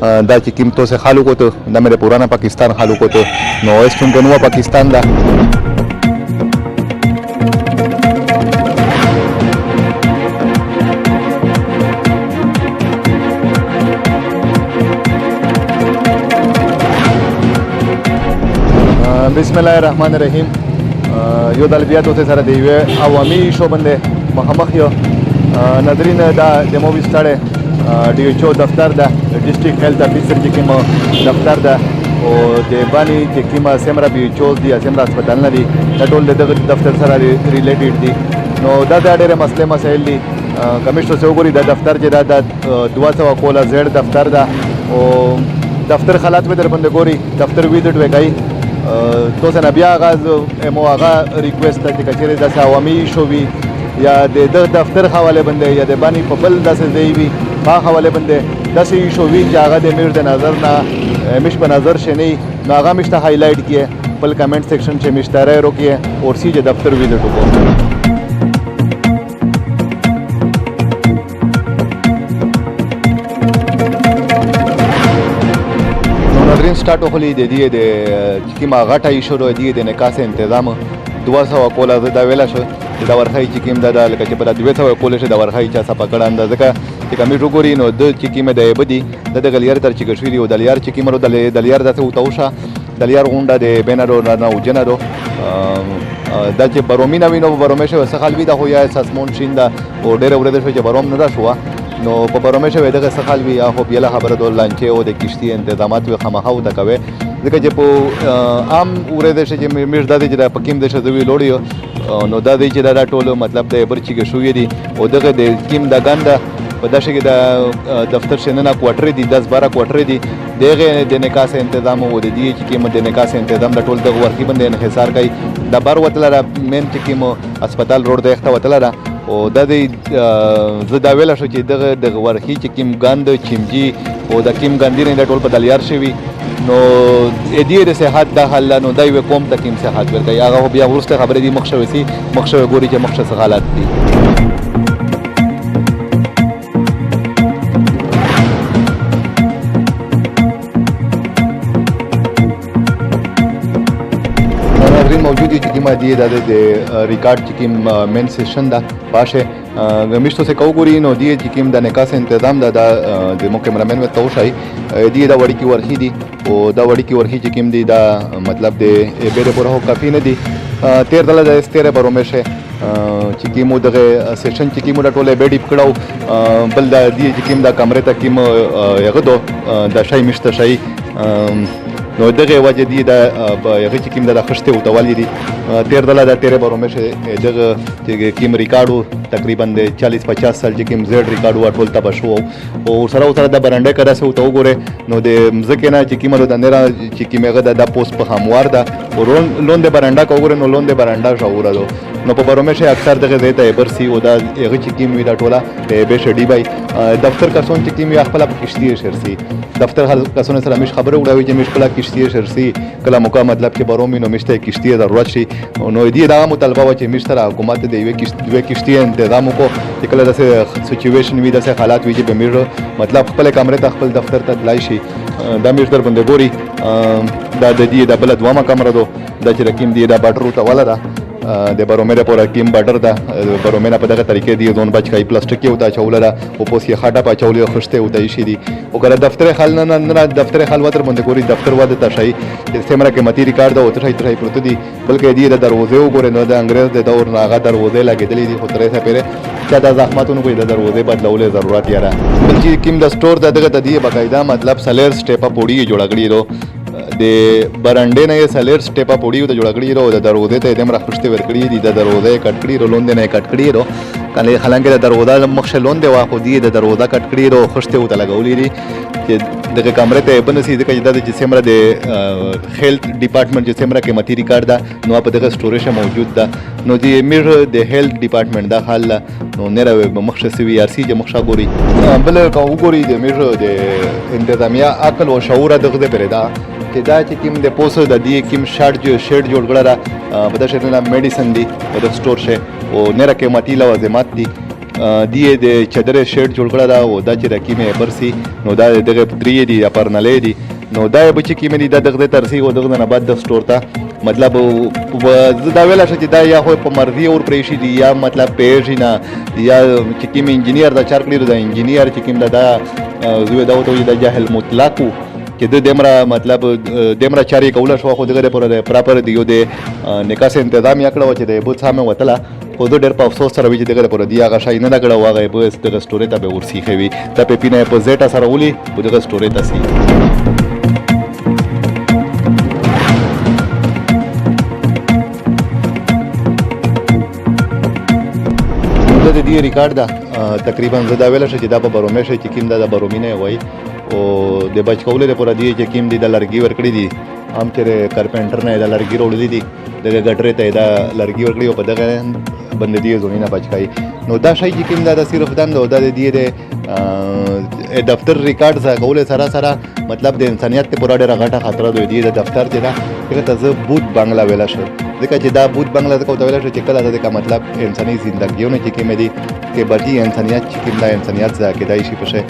دا چې کوم توسه خالو کوته د مې پرانا پاکستان خالو کوته نو اس څنګه نو پاکستان دا بسم الله الرحمن الرحیم یو د بیا دوته سره دی عوامي شو باندې مخامخ یو نظرین دا د مووی سټاړه D H O दफ्तर दा ډسټرکٹ هیلتھ آفیسر چې کوم دفتر دا او د باندې چې کوم سیمرا بي ایچ او دي سیمرا هسپتال نه دي دا ټول د دفتر سره ریلیټډ دي نو دا ډېر مسایل دي کمشنر سره وګوري دا دفتر چې دا 200 کولا زیډ دفتر دا او دفتر حالات به در باندې ګوري دفتر ویزټ وکړي تو سره بیا غاز مو هغه ریکوست ته چې کچېره د عوامي شو وي یا د دفتر حواله باندې یا د باندې په بل داسې دی وي په حواله باندې داسې شو وي چې هغه د میر د نظر نه مش په نظر شنی نو هغه مشته هایلایټ کیه بل کمنټ سیکشن چې مشتاره روکیه اور سی چې دفتر ویزټ وکړو سٹارٹ وخلی د دې د چې ما غټه شروع دی د نکاس تنظیم 200 کولا دا ویلا شو دا ورخای چې کیم دا لکه چې په 200 کولا شه دا ورخای چې صفه کړه اندازه کا چې کمی وګوري نو د چې کیمه د بدی د غلیار تر چې ګشوري او د لیار چې کیمرو د لیار دته وتاوشه د لیار غونډه د بینرو نه او جنرو دا چې برومینا وینو برومیشه وسخال وی دا هو یا اساسمون شیندا او ډېر ورته شو چې بروم نه شو نو په برومیشه وې دغه سخال وی هغه بیل خبره د لانچه او د کشتي تنظیمات و خماهو د کوي ځکه چې په عام اوره د چې میر د دې د پکیم د شذوی لوړیو نو دا دی چې دا ټول مطلب د برچی کې شوې دي او دغه د کیم د ګنده په داسې کې د دفتر شننه کوارټر دي 10-12 کوارټر دي دغه د نکاس تنظیم او د دې چې کیم د نکاس تنظیم د ټول د ورکی باندې انحصار کوي د بار وتلره مین چې کیم هسپتال روډ د اخته وتلره او د دې زدا ویل شو چې دغه د ورکی چې کیم ګاند چمجي او د کیم ګاندی نه ټول په دلیار شوی نو دې د صحت د حل نو دای کوم تکیم صحت ورکړي هغه بیا ورسته خبرې دي مخشوي ګوري چې مخشه حالات دي موجود دي چې کومه دی د ریکارډ چې کوم مین سیشن دا پاشه غمیشتو سے کو ګوري نو دی چې کوم د نکاس تنظیم دا د مو کیمرامن و توشای دی دا وړي کی ورخي دي او دا وړي کی ورخي چې کوم دی دا مطلب د بیره پر هو کافی نه دي 13 دله د 13 برومشه چې کوم دغه سیشن چې کوم ټوله به ډیپ کړو بل د دی چې کوم دا کمره ته کوم یغه دو د شای مشته شای نو دغه وجه دی دا هغه چې کوم د خشته او توالي دي 13 دله د 13 برومشه دغه چې کوم ریکارډو تقریبا د 40-50 سال چې کوم زیډ ریکارډ ټول تبه شو او سره د برانډه کرا سه تو وګوره نو د مزکه نه چې کومه د نره چې کومه د پوسټ په هموار ده او لون د برانډه کوګوره نو لون د برانډه شاوره دو نو په برومشه اکثر دغه زیته برسي او دا هغه چې کوم وی دا ټوله به شډی بای دفتر کسون چې کوم خپل په کشتي شرسي دفتر کسون سره مش خبره وړاوي چې مش خپل کشتي شرسي کله موقع مطلب چې برومي نو مشته کشتي ضرورت شي نو دې دا مطالبه و چې مشتره حکومت د یوې کشتي تنظیم کو چې کله داسې سچويشن وي داسې حالات وي چې به میر مطلب خپل کمرې ته خپل دفتر ته تلای شي دا میر در باندې ګوري دا د دې د بل دوامه کمره دو دا چې رقم دی دا باټر ته ولا دا د برومیره پر کیم باټر دا برومیره په دغه طریقې دی زون بچ کای پلاستیک یو دا چوله دا او پوسی خاطه په چولې خشته او دای شي دي او کله دفتر حل نه دفتر حل وتر باندې ګوري دفتر واده ته شي سیمره کې متي ریکارډ دا او ترای پروت دي بلکې دی د دروازه وګوره نو د انګريز د دور ناغه دروازه لګیدلې دي خو ترې څه پیره چې دا زحمتونو کوي د دروازه بدلولې ضرورت یاره بل چې کیم د سٹور دغه ته دی باقاعده مطلب سلیر سټیپا پوډي جوړ کړی دو د برانډې نه سلیر سټیپا پوډي د جوړ کړی دو د دروازه ته دمر خوشته ور کړی دي د دروازه کټ کړی رولون نه کټ کړی دو کله حالانکه د دروازه مخشه لون دی واخو دی د دروازه کټ کړی دو خوشته وته لګولې دي چې دغه کمره ته بنسي دغه د سیمره د هیلث ډپارټمنټ چې سیمره کې متي ریکارډ دا نو په دغه سټوریج موجود ده نو دی میر د هیلث ډپارټمنټ دا حال نو نه راوي مخشه سوي آر سي چې مخشه ګوري بل کا وګوري د میر د انتظامیه عقل او شعور دغه پیدا چې دا چې کوم د پوسو د دې کوم شیډ جوړ کړه په دغه شنه میډیسن دی په د سٹور شه او نه راکې ماتي لوازمات دي دی د چدر شیډ جوړ کړه دا او دا چې رکیمه برسي نو دا دغه پتری دی یا پرنلې دی نو دا به چې کیمه دی دغه ترسي او دغه نه بعد د سٹور ته مطلب دا ویلا چې دا یا خو په مرضی اور پریشي دی یا مطلب پیژ نه یا چې کیم انجینیر دا چار کړی دا انجینیر چې کیم دا زوی دا وته دا جاهل مطلق چې د دمرا مطلب دمرا چاري کوله شو خو دغه پر پراپر دیو د نکاس تنظیم یا کړو چې د بوت سامه وتله خو د ډېر په افسوس سره وی چې دغه پر دی هغه شای نه دا کړو هغه به دغه سټوري ته به ورسی خوي ته په پینه په زیټا سره ولي دغه سټوري ته سي د دې ریکارډ دا تقریبا زدا ویل شي چې دا په برومه شي چې کیم دا برومینه وای او د بچ کولې لپاره دی چې کیم دی د لرګي ورکړي دي هم چې کارپنټر نه د لرګي وړلې دي د ګټرې ته دا لرګي ورکړي او په دغه بند دی زونینا بچکای نو دا شي چې کیم دا صرف دند او د دې د دفتر ریکارډ څخه کولې سره سره مطلب د انسانیت ته پوره ډېر غټه خطر دی د دفتر چې دا هغه ته بوت بنگلا ویل شي ځکه چې دا بوت بنگلا ته ویل شي چې کله دا مطلب انساني زندګیونه چې کې مې دي کې بلکې انسانیت چې کې دا انسانیت ځکه دای شي په شي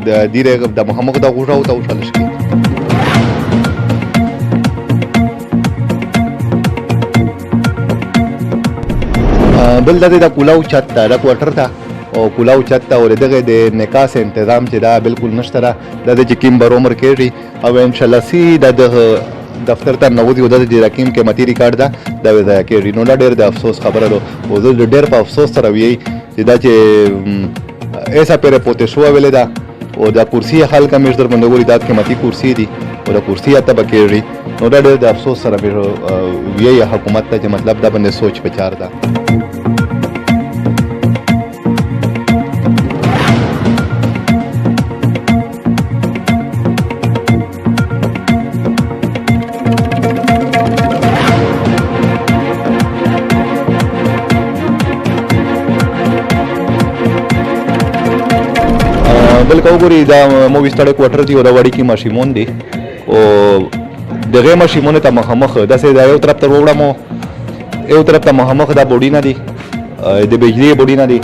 د ډیره د محمد دا غوړاو ته وشل شي بل د کولاو چت دا کوارټر ته او کولاو چت ته اور دغه د نکاس تنظیم چې دا بالکل نشته د چې کیم بر عمر کېږي او ان شاء الله سی د دفتر ته نو دی د رقم قیمتي ریکارډ دا د وځای کې نو ډېر د افسوس خبره ده او زه ډېر په افسوس سره وی چې دا چې ایسا پیره پوتې شو ویل دا او دا کرسی خلک مې در باندې ګوري دا قیمتي کرسی دي او دا کرسی ته بکېږي نو ډېر د افسوس سره وی حکومت ته چې مطلب دا باندې سوچ پچار ده بل کوګوري دا مووي سټاډ کوارټر دی او دا وړي کی ماشيمون دي او دغه ماشيمون ته مخامخ دا سه دا یو طرف ته وړم یو طرف ته مخامخ دا بوډي نه دي د بجلی بوډي نه دي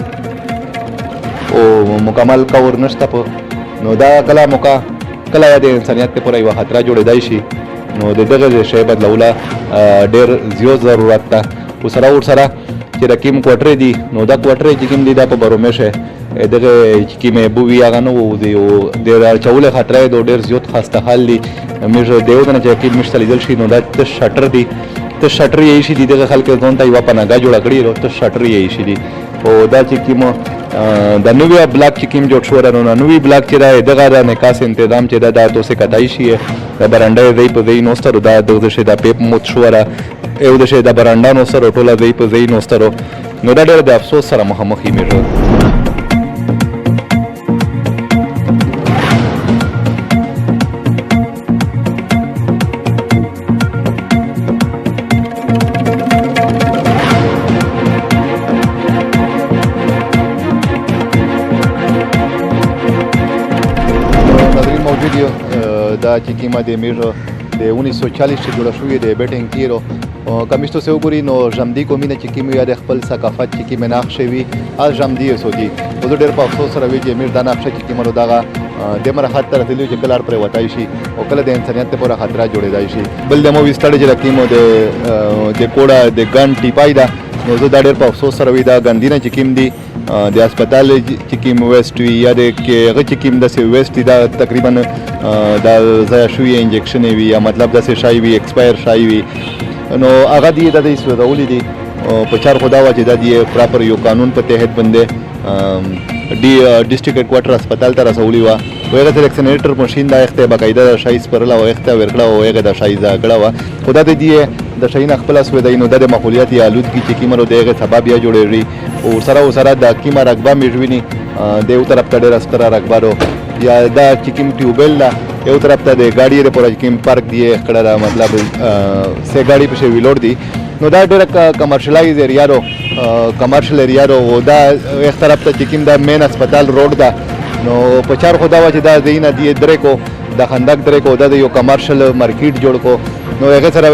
او مکمل کور نشته په نو دا کله د انسانیت ته پوره یو خطر جوړېدای شي نو دغه شی بدلوله ډېر زیات ضرورت ده او سره چې رقم کوارټر دی نو دا کوارټر چې کوم دی دا په برومه شه دغه چې مې بووی هغه نو دی او د چوله خطر دی ډېر زیات خسته حال دی مې دیو نه چې کې مشتل لیدل شي نو دا شټر دی ته شټر یې شي دی دغه خلک ځون ته یو پناګه جوړ کړی نو ته شټر یې شي دی او دا چې کوم د نوې بلاک چې کوم جوړ شو نو نوې بلاک چې دغه د نکاس تنظیم چې دا توسه کتای شي د برانډې دی په دی نو ستر دا دغه شي د پیپ موت شو را یو د شي د برانډا نو سره ټوله دی په دی نو ستر نو دا ډېر د افسوس سره مخامخ یې دا چې کیمه د میژو د 1940 چې جوړه شوې د بیټینګ تیرو کمیشتو سه وګوري نو ژمدي کومینه چې کیمه یا د خپل ثقافت چې کیمه نقشه وي از ژمدي سودي او ډېر په افسوس سره وی چې میر دا نقشه چې کیمه دغه د مر خاطر تللی چې کلار پر وتای شي او کله د انسانیت ته پوره خطر جوړېدای شي بل د مو وستړي چې کیمه د کوړه د ګن ټیپای دا نو زه دا ډېر په افسوس سره وی دا ګندینه چې کیم دی د هسپتال چې کیم ویسټ وی یا د هغه چې کیم د سی ویسټ دا تقریبا دا ځای شوی انجکشن وی یا مطلب د سی شای وی ایکسپایر شای وی نو هغه دی د سوزولې دي په چار خدا وا چې د دې پراپر یو قانون په تحت باندې ډسټرکٹ هیډکوارټر هسپتال ته رسولي وا هغه د ویکسینیټر ماشين دا اخته باقاعده شای سپرلا او اخته ورکړه او هغه د شای ځاګړه وا خدا دې د شاین خپل اسوي دینو د ماحولیت یا آلودګي چې کیمرو دغه سبب یا جوړېږي او سره د کیمه رقبه میژوینی د یو طرف ته ډېر ستر رقبه یا دا چې کیم ټیوبل لا یو طرف ته د گاډي لپاره کیم پارک دی کړه مطلب سه گاډي په ویلوړ دی نو دا ډېر کمرشلایز کمرشل ایریا او دا یک طرف ته چې کیم دا مین هسپتال روډ دا نو په چار خدا وا چې دا دینه دی درې کو د خندق درې کو د یو کمرشل مارکیټ جوړ کو نو هغه سره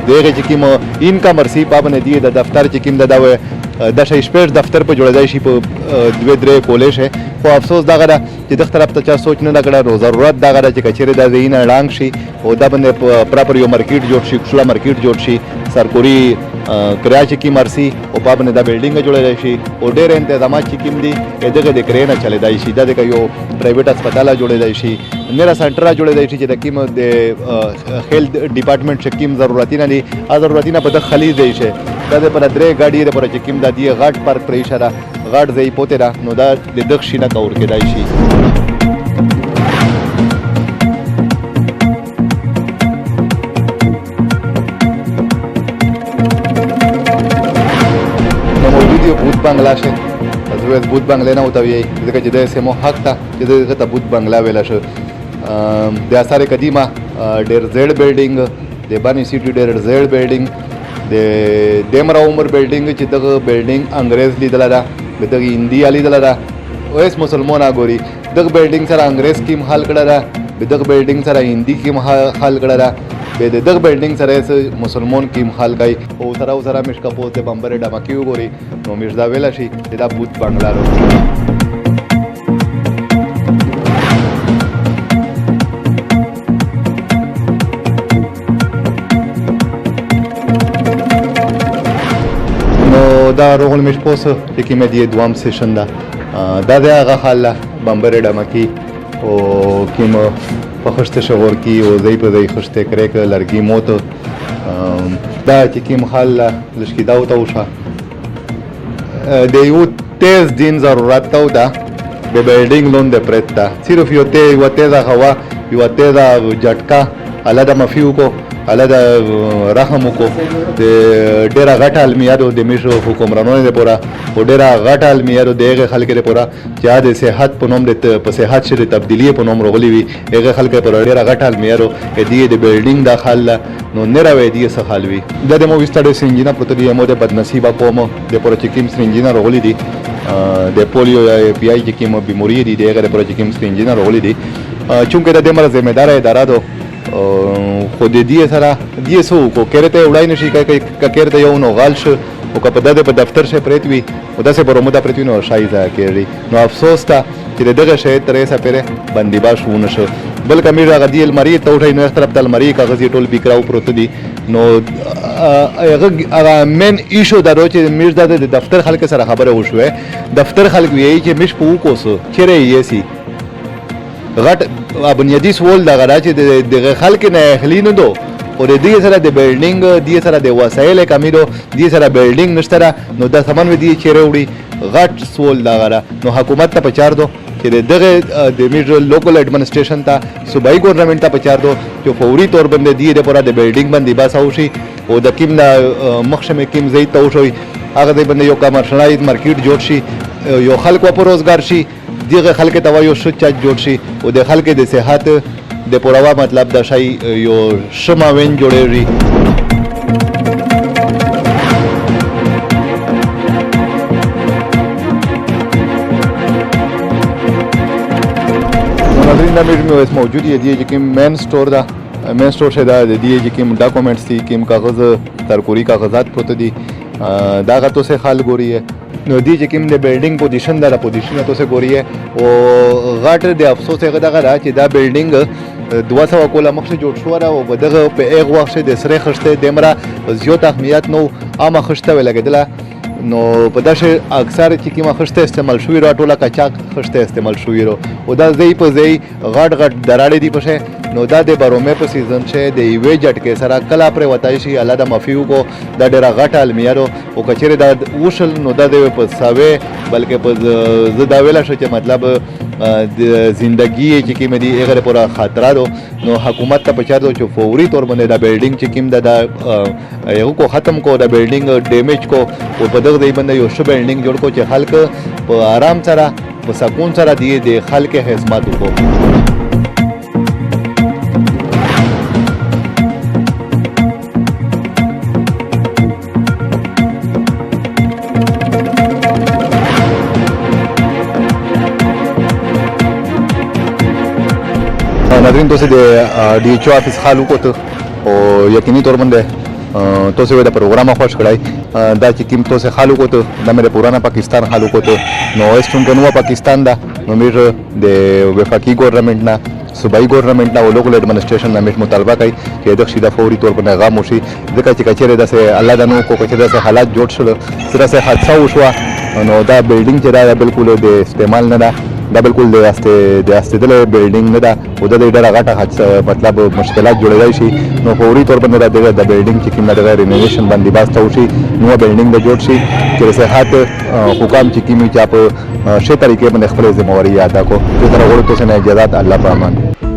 دغه چې کیم انکم مرسی پابنه دی د دفتر چې کیم دا دا شي شپږ دفتر په جوړېدای شي په 2-3 کولې شي. خو افسوس دغه ده چې دغه طرف ته چا سوچ نه دا کړه. نو ضرورت دغه ده چې کچېرې دا ځایونه ړانګ شي او دا باندې پراپر یو مارکیټ جوړ شي، کوچړه مارکیټ جوړ شي، سرکوري کرایه چې کیم مرسي او په باندې دا بلډینګ جوړېدای شي او ډېر انتظامات چې کیم دي دغه د کرایې نه چلېدای شي. دا د یو پرایویټ هسپتال جوړېدای شي، نیره سنټر جوړېدای شي چې د کیم د هیلث ډپارټمنټ چې کیم ضرورتونه دي ا ضرورتونه په د خلیز دی شي. دا د پر درې ګاډي د پر چې کیم د دی غاټ پارک پرې شره غاټ ځای پوتې را نو دا د دغ شي نه کور کېدای شي. بوت بنگلا شه از بوت بنگلا نه وتوي ځکه چې د سمو حق ته چې دغه ته بوت بنگلا ویل شو. د اثر قدیمه ډېر زیړ بلډینګ د بانی سیټي ډېر زیړ بلډینګ د دمر عمر بلډینګ چې دغه بلډینګ انګريز لیدل دا دغه هندي علي دل دا اوس مسلمان اګوري دغه بلډینګ سره انګريز کیم حل کړه دا دغه بلډینګ سره هندي کیم حل کړه دا به دغه بلډینګ سره مسلمان کیم حل کوي او سره مشکا پوت بمبر ډمکی وګوري نو مش دا ویل شي دا بوت بنگلا رو. دا روغل مش پوسه چې مې دی دوام سیشن دا دا هغه حاله بمبر ډمکی او کیم په خوشته شغور کی او زئی په زئی خوشته کرے ک لړګي موت دا چې کیم حاله لشکې دا وته وشه د یو تیز دین ضرورت تا دا د بلډینګ لون د پرتا صرف یو تیز هوا یو تیز جټکا الدا مفیو کو الدا رحم کو د ډیره غټ المیادو د میشو حکمرانونو لپاره او ډیره غټ المیادو دغه خلک لپاره چې د صحت په نوم د په صحت شری تبدیلی په نوم رغلی وي هغه خلک پر ډیره غټ المیادو د بلډینګ داخله نو نه راوي دي څه حال وي د مو وستړو سنجینا پروت دی مو د بدنصیبه قوم د پروچکیم سنجینا رغلی دي د پولیو یا پی آی چې کوم بیماری دي دغه پروچکیم سنجینا رغلی دي چونکه د دمر ذمہ دار اداره دو خو د دې سره دې سو کو کېرته وړای نشي کوي کېرته یو نو غالش او که په دغه په دفتر شه پریت وي او داسې په رومدا پریت نو شایزه کوي نو افسوس تا چې دغه شی ترې سپره بندي باش ونه شو بلکې مې راغ دی المری ته وټای نو طرف د المری کاغذ ټول بیکراو پروت دي نو هغه مین ایشو درو چې میرزا د دفتر خلک سره خبره وشوه دفتر خلک وی چې مش په کوسو چیرې یې سي غټ بنیادی سوال دغه را چې دغه خلک نه اخلي نه دو او د دې سره د بلډینګ د سره د وسایل کمی دو د سره بلډینګ نشته نو د سامان ودی چیرې وړي غټ سوال دغه را نو حکومت ته پچار دو چې دغه د میډ لوکل ایڈمنسټریشن ته صوبایي ګورنمنت ته پچار دو چې فوري تور باندې دی د پورا د بلډینګ باندې باسا وشي او د کیم نه مخشمه کیم زی ته وشي هغه د باندې یو کمرشلایز مارکیټ جوړ شي یو خلک په روزګار شي دغه خلک ته یو شو چا جوړ شي او د خلک د صحت د پروا مطلب د شای یو شماوین جوړېږي ناظرین دا میډ مې موجود دی چې کوم مین سٹور دا مین سٹور شه دا دی چې کوم ډاکومنټس دي کوم کاغذ ترکوري کاغذات پروت دي دا غته سه خال ګوري نو دی چې کوم د بلډینګ پوزیشن دا پوزیشن ته سه ګوري او غاټ د افسوس هغه دغه را چې دا بلډینګ 200 کوله مخه جوړ شو او په دغه په هغه وخت د سره خشته دمره زیات اهمیت نو عامه خشته ولګیدله نو په داسې اکثر چې کومه خشته استعمال شوی را ټوله کچاک خشته استعمال شوی رو او دا ځای په ځای غټ غټ دراړې دی پشه نو دا د برومه په سیزن شه د ایوې جټکې سره کلا پر وتای شي الله د مفیو کو دا ډېر غټ المیارو او کچېره دا وشل نو دا د په ساوي بلکې په زدا ویلا شو چې مطلب د زندگی چې کوم دی هغه پورا خطرہ دو نو حکومت ته پچا دو چې فوري تور باندې دا بلډینګ چې کوم دا یو کو ختم کو دا بلډینګ ډیمیج کو او په دغه دی باندې یو شو بلډینګ جوړ کو چې خلک په آرام سره په سکون سره دی د خلک خدمت وکړي ناظرین تاسو د ډي ایچ او افیس خالو کوته او یقیني تور باندې تو سے دا پروګرام خوښ کړای دا چې کوم تو سے خالو کو ته د مې پرانا پاکستان خالو کو ته نو ایستون کې نو پاکستان دا نو مې د وفاقي ګورنمنت نه صوبایي ګورنمنت نه او لوکل ایڈمنسټریشن نه مې مطالبه کوي چې د شیدا فوري طور په پیغام وشي ځکه چې کچېره داسې الله دا نو کو کچېره داسې حالات جوړ شول سره سره حادثه وشوه نو دا بلډینګ چې دا بالکل د استعمال نه ده دا بالکل د استدل بلډینګ نه ده او د ډېره غټه حادثه مطلب مشکلات جوړېدای شي نو فوري طور باندې د بلډینګ چې کوم د رینوویشن باندې باسته وشي نو بلډینګ د جوړ شي چې صحت حکام چې کوم چې په شه طریقې باندې خپل ذمہواری ادا کو تو سره ورته سره اجازه الله پامان